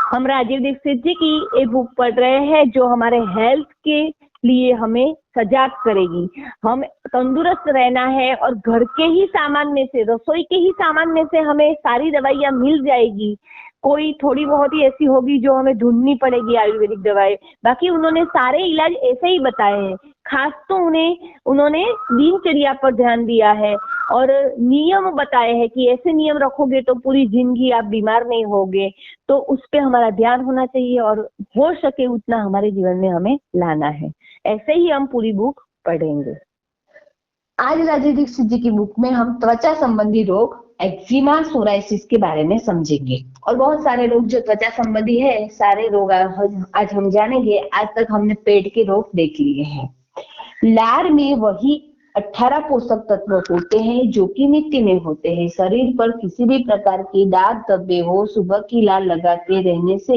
हम राजीव दीक्षित जी की ये बुक पढ़ रहे हैं जो हमारे हेल्थ के लिए हमें सजाग करेगी। हम तंदुरुस्त रहना है और घर के ही सामान में से, रसोई के ही सामान में से हमें सारी दवाइयाँ मिल जाएगी। कोई थोड़ी बहुत ही ऐसी होगी जो हमें ढूंढनी पड़ेगी आयुर्वेदिक दवाएं, बाकी उन्होंने सारे इलाज ऐसे ही बताए हैं। खास तो उन्होंने दिनचर्या पर ध्यान दिया है और नियम बताए हैं कि ऐसे नियम रखोगे तो पूरी जिंदगी आप बीमार नहीं होगे। तो उस पे हमारा ध्यान होना चाहिए और हो सके उतना हमारे जीवन में हमें लाना है। ऐसे ही हम पूरी बुक पढ़ेंगे। आज राजीव दीक्षित जी की बुक में हम त्वचा संबंधी रोग, एक्जिमा, सोराइसिस के बारे में समझेंगे। और बहुत सारे रोग जो त्वचा संबंधी है, सारे रोग आज हम जानेंगे। आज तक हमने पेट के रोग देख लिए हैं। लार में वही 18 पोषक तत्व होते हैं जो कि मिट्टी में होते हैं। शरीर पर किसी भी प्रकार के दाग धब्बे हो, सुबह की लाल लगाते रहने से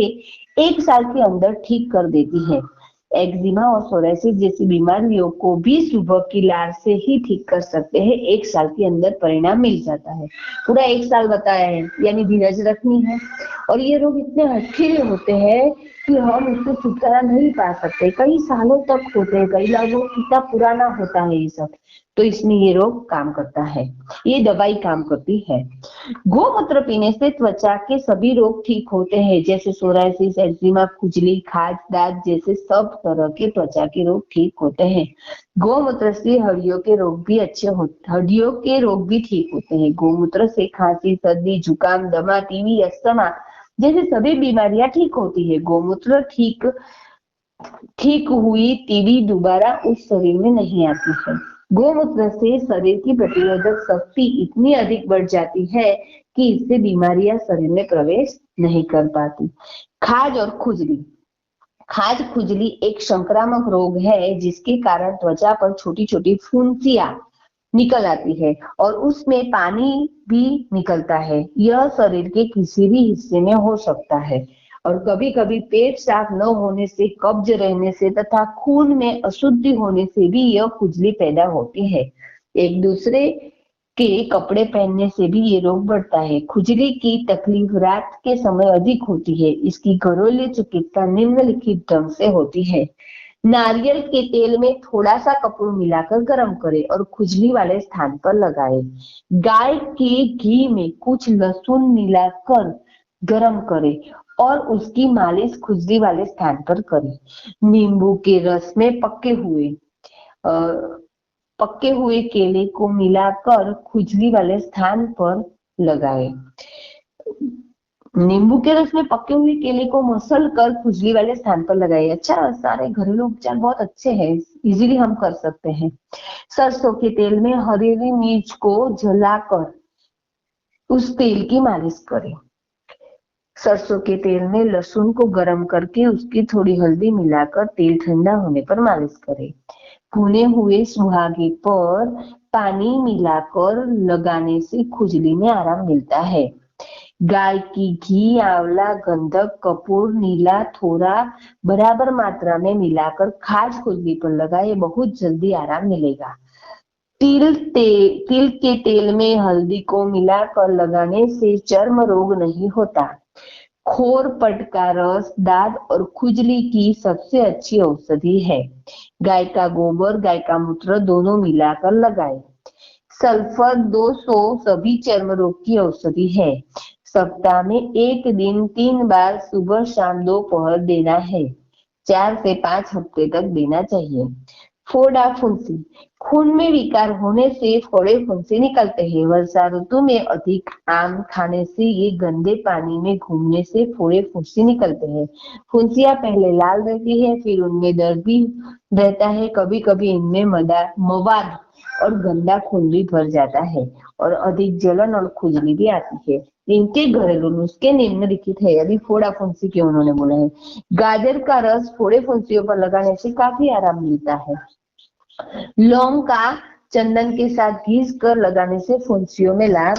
1 साल के अंदर ठीक कर देती है। एक्जिमा और सोराइसिस जैसी बीमारियों को भी सुबह की लार से ही ठीक कर सकते हैं। 1 साल के अंदर परिणाम मिल जाता है। पूरा 1 साल बताया है, यानी धीरज रखनी है। और ये रोग इतने हठीले होते हैं कि हम उससे छुटकारा नहीं पा सकते। कई सालों तक होते हैं, कई लोगों कितना पुराना होता है ये सब। तो इसमें ये रोग काम करता है, ये दवाई काम करती है। गोमूत्र पीने से त्वचा के सभी रोग ठीक होते हैं, जैसे सोराइसिस, एक्जिमा, खुजली, खाज, दाग जैसे सब तरह के त्वचा के रोग ठीक होते हैं। गोमूत्र से हड्डियों के रोग भी ठीक होते हैं। गोमूत्र से खांसी, सर्दी, जुकाम, दमा, टीबी, अस्थमा जैसे सभी बीमारियां ठीक होती है। गोमूत्र ठीक हुई टीबी दोबारा उस शरीर में नहीं आती है। गोमूत्र से शरीर की प्रतिरोधक शक्ति इतनी अधिक बढ़ जाती है कि इससे बीमारियां शरीर में प्रवेश नहीं कर पाती। खाज और खुजली। खाज खुजली एक संक्रामक रोग है जिसके कारण त्वचा पर छोटी छोटी फुंसियां निकल आती है और उसमें पानी भी निकलता है। यह शरीर के किसी भी हिस्से में हो सकता है और कभी कभी पेट साफ न होने से, कब्ज रहने से तथा खून में अशुद्धि होने से भी यह खुजली पैदा होती है। एक दूसरे के कपड़े पहनने से भी ये रोग बढ़ता है। खुजली की तकलीफ रात के समय अधिक होती है। इसकी घरेलू चिकित्सा निम्नलिखित ढंग से होती है। नारियल के तेल में थोड़ा सा कपूर मिलाकर गर्म करें और खुजली वाले स्थान पर लगाएं। गाय के घी में कुछ लहसुन मिलाकर गर्म करें और उसकी मालिश खुजली वाले स्थान पर करें। नींबू के रस में पके हुए केले को मिलाकर खुजली वाले स्थान पर लगाएं। नींबू के रस में पके हुए केले को मसल कर खुजली वाले स्थान पर लगाइए। अच्छा, सारे घरेलू उपचार बहुत अच्छे हैं, इजीली हम कर सकते हैं। सरसों के तेल में हरी मिर्च को जलाकर उस तेल की मालिश करें। सरसों के तेल में लहसुन को गर्म करके उसकी थोड़ी हल्दी मिलाकर तेल ठंडा होने पर मालिश करें। भुने हुए सुहागे पर पानी मिलाकर लगाने से खुजली में आराम मिलता है। गाय की घी, आंवला, गंधक, कपूर, नीला, थोड़ा बराबर मात्रा में मिलाकर खाज खुजली पर लगाए, बहुत जल्दी आराम मिलेगा। तिल के तेल में हल्दी को मिलाकर लगाने से चर्म रोग नहीं होता। खोरपट का रस दाद और खुजली की सबसे अच्छी औषधि है। गाय का गोबर, गाय का मूत्र दोनों मिलाकर लगाएं। सल्फर 200 सभी चर्म रोग की औषधि है। सप्ताह में 1 दिन 3 बार सुबह शाम दोपहर देना है। 4 से 5 हफ्ते तक देना चाहिए। फोड़ा फुंसी। खून में विकार होने से फोड़े फुंसी निकलते हैं। वर्षा ऋतु में अधिक आम खाने से, ये गंदे पानी में घूमने से फोड़े फुंसी निकलते हैं। फुंसियां पहले लाल रहती है, फिर उनमें दर्द भी रहता है। कभी कभी इनमें मवाद और गंदा खून भी भर जाता है और अधिक जलन और खुजली भी आती है। इनके घरेलू नुस्खे निम्नलिखित है। अभी फोड़ा फुंसी के उन्होंने बोला है। गाजर का रस फोड़े फुंसियों पर लगाने से काफी आराम मिलता है। लौंग का चंदन के साथ घिस कर लगाने से फुंसियों में लाभ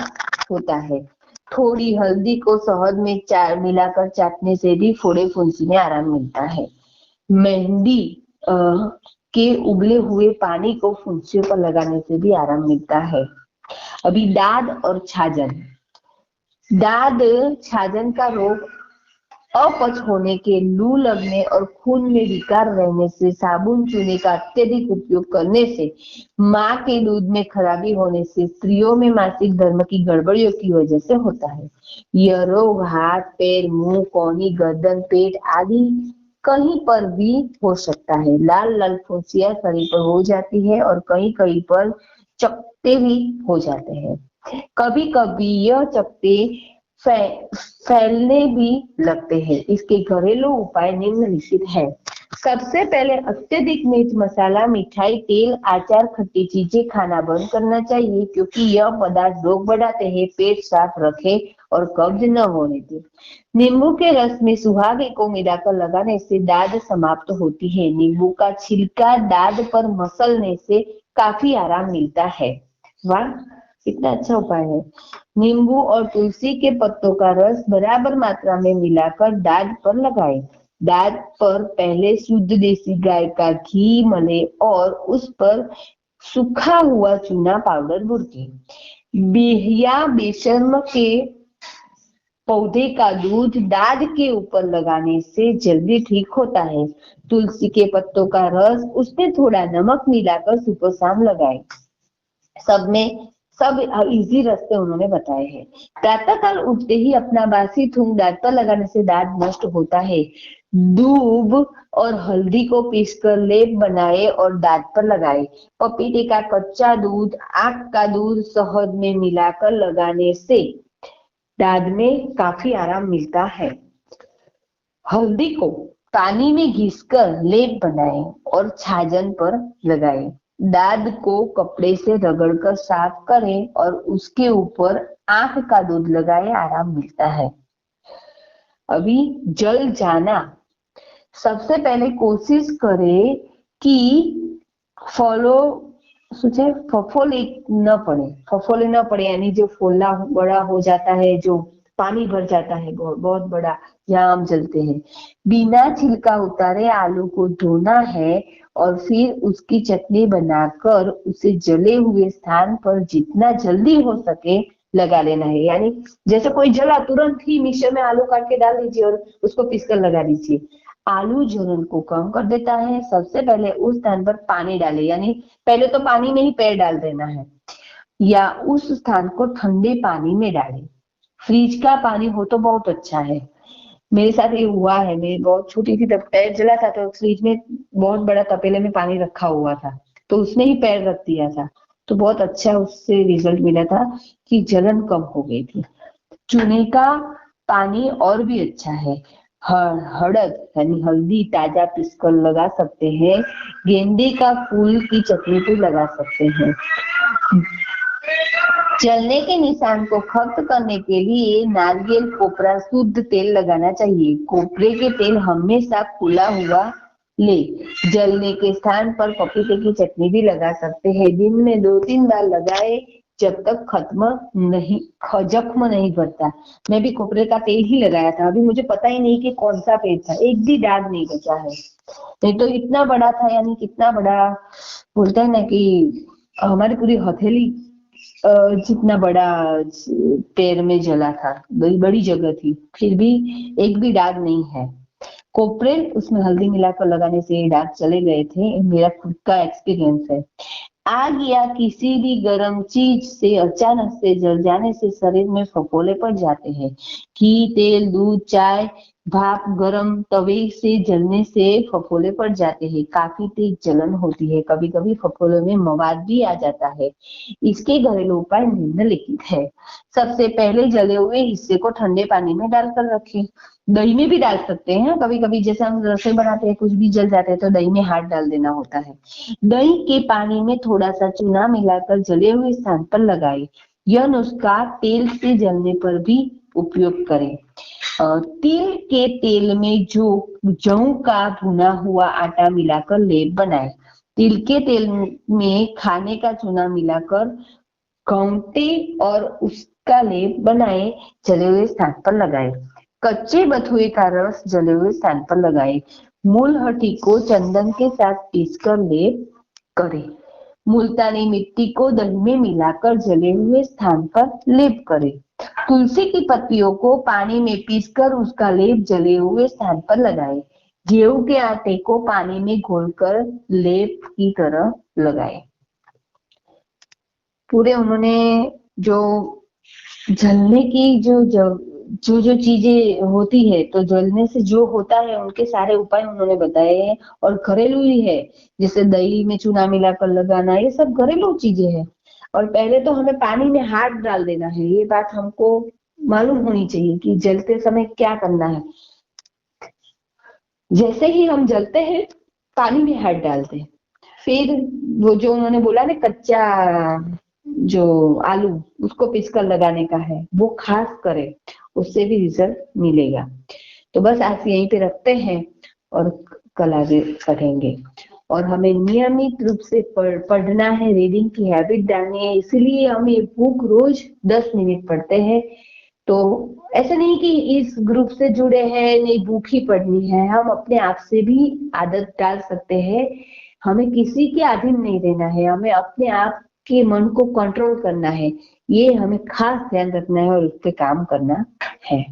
होता है। थोड़ी हल्दी को शहद में मिलाकर चाटने से भी फोड़े फुंसी में आराम मिलता है। मेहंदी के उबले हुए पानी को फुंसियों पर लगाने से भी आराम मिलता है। अभी दाद और छाजन। दाद छाजन का रोग अपच होने के, लू लगने और खून में विकार रहने से, साबुन चूने का अत्यधिक उपयोग करने से, माँ के दूध में खराबी होने से, स्त्रियों में मासिक धर्म की गड़बड़ियों की वजह से होता है। यह रोग हाथ, पैर, मुंह, कोहनी, गर्दन, पेट आदि कहीं पर भी हो सकता है। लाल लाल फुंसियाँ शरीर पर हो जाती है और कहीं कहीं पर चकत्ते भी हो जाते हैं। कभी कभी यह चकत्ते फैलने भी लगते हैं। इसके घरेलू उपाय निम्नलिखित है। सबसे पहले अत्यधिक मिर्च मसाला, मिठाई, तेल, अचार, खट्टी चीजें खाना बंद करना चाहिए, क्योंकि यह पदार्थ रोग बढ़ाते हैं। पेट साफ रखें और कब्ज न होने दें। नींबू के रस में सुहागे को मिलाकर लगाने से दाद समाप्त होती है। नींबू का छिलका दाद पर मसलने से काफी आराम मिलता है। वाह, कितना अच्छा उपाय है। नींबू और तुलसी के पत्तों का रस बराबर मात्रा में मिलाकर दाद पर लगाएं। दाद पर पहले शुद्ध देसी गाय का घी मले और उस पर सूखा हुआ चूना पाउडर बुड़के। बिहिया बेशर्म के पौधे का दूध दाद के ऊपर लगाने से जल्दी ठीक होता है। तुलसी के पत्तों का रस, उसमें थोड़ा नमक मिलाकर सुबह शाम लगाएं। सब इजी रास्ते उन्होंने बताए हैं। प्रातःकाल उठते ही अपना बासी थूक दांत पर लगाने से दांत नष्ट होता है। दूब और हल्दी को पीसकर लेप बनाए और दांत पर लगाए। पपीते का कच्चा दूध, आक का दूध शहद में मिलाकर लगाने से दांत में काफी आराम मिलता है। हल्दी को पानी में घिसकर लेप बनाएं और छाजन पर लगाएं। दाद को कपड़े से रगड़कर साफ करें और उसके ऊपर आंख का दूध लगाएं, आराम मिलता है। अभी जल जाना, सबसे पहले कोशिश करें कि फफोले न पड़े, यानी जो फोला बड़ा हो जाता है, जो पानी भर जाता है बहुत बड़ा, यहाँ आम जलते हैं। बिना छिलका उतारे आलू को धोना है और फिर उसकी चटनी बनाकर उसे जले हुए स्थान पर जितना जल्दी हो सके लगा लेना है। यानी जैसे कोई जला, तुरंत ही मिक्सर में आलू काट के डाल दीजिए और उसको पीसकर लगा दीजिए। आलू जलन को कम कर देता है। सबसे पहले उस स्थान पर पानी डालें, यानी पहले तो पानी में ही पैर डाल देना है, या उस स्थान को ठंडे पानी में डालें। फ्रिज का पानी हो तो बहुत अच्छा है। मेरे साथ ये हुआ है, मैं बहुत छोटी थी तब पैर जला था, तो फ्रिज में बहुत बड़ा तपेले में पानी रखा हुआ था, तो उसमें ही पैर रख दिया था, तो बहुत अच्छा उससे रिजल्ट मिला था कि जलन कम हो गई थी। चूने का पानी और भी अच्छा है। हड़द यानी हल्दी ताजा पीसकर लगा सकते हैं। गेंदे का फूल की चटनी भी लगा सकते हैं। जलने के निशान को खत्म करने के लिए नारियल कोपरा शुद्ध तेल लगाना चाहिए। कोपरे के तेल हमेशा खुला हुआ ले। जलने के स्थान पर पपीते की चटनी भी लगा सकते हैं। दिन में 2-3 बार लगाए, जब तक जख्म नहीं भरता। मैं भी कोपरे का तेल ही लगाया था, अभी मुझे पता ही नहीं कि कौन सा पेड़ था, एक भी दाग नहीं बचा है। नहीं तो इतना बड़ा था, यानी कितना बड़ा बोलते हैं ना कि हमारी पूरी हथेली जितना बड़ा पैर में जला था, बड़ी जगह थी, फिर भी एक भी दाग नहीं है। कोपरेल उसमें हल्दी मिलाकर लगाने से दाग चले गए थे, मेरा खुद का एक्सपीरियंस है। आग या किसी भी गर्म चीज से अचानक से जल जाने से शरीर में फफोले पड़ जाते हैं। घी, तेल, दूध, चाय, भाप, गरम तवे से जलने से फफोले पड़ जाते हैं। काफी तेज जलन होती है, कभी कभी फफोले में मवाद भी आ जाता है। इसके घरेलू उपाय निम्नलिखित है। सबसे पहले जले हुए हिस्से को ठंडे पानी में डालकर रखें। दही में भी डाल सकते हैं, कभी कभी जैसे हम रसोई बनाते हैं, कुछ भी जल जाते हैं तो दही में हाथ डाल देना होता है। दही के पानी में थोड़ा सा चूना मिलाकर जले हुए स्थान पर लगाएं। यह नुस्खा तेल से जलने पर भी उपयोग करें। तिल के तेल में जौ का भुना हुआ आटा मिलाकर लेप बनाएं। तिल के तेल में खाने का चूना मिलाकर घौंटे और उसका लेप बनाए, जले हुए स्थान पर लगाएं। कच्चे बथुए का रस जले हुए स्थान पर लगाएं। मूलहठी को चंदन के साथ पीसकर लेप करें। मुल्तानी मिट्टी को दही में मिलाकर जले हुए स्थान पर लेप करें। तुलसी की पत्तियों को पानी में पीसकर उसका लेप जले हुए स्थान पर लगाएं। गेहूं के आटे को पानी में घोलकर लेप की तरह लगाएं। पूरे उन्होंने जो जलने की जो चीजें होती है, तो जलने से जो होता है उनके सारे उपाय उन्होंने बताए हैं, और घरेलू ही है। जैसे दही में चूना मिलाकर लगाना, ये सब घरेलू चीजें हैं। और पहले तो हमें पानी में हाथ डाल देना है, ये बात हमको मालूम होनी चाहिए कि जलते समय क्या करना है। जैसे ही हम जलते हैं पानी में हाथ डालते हैं। फिर वो जो उन्होंने बोला ना, कच्चा जो आलू उसको पीसकर लगाने का है, वो खास करें, उससे भी रिजल्ट मिलेगा। तो बस आज यहीं पे रखते हैं और कल आगे पढ़ेंगे। और हमें नियमित रूप से पढ़ना है, रीडिंग की हैबिट डालनी है। इसीलिए हम ये बुक रोज 10 मिनट पढ़ते हैं। तो ऐसा नहीं कि इस ग्रुप से जुड़े हैं नहीं बुक ही पढ़नी है, हम अपने आप से भी आदत डाल सकते हैं। हमें किसी के अधीन नहीं रहना है, हमें अपने आप के मन को कंट्रोल करना है। ये हमें खास ध्यान रखना है और उस पर काम करना है।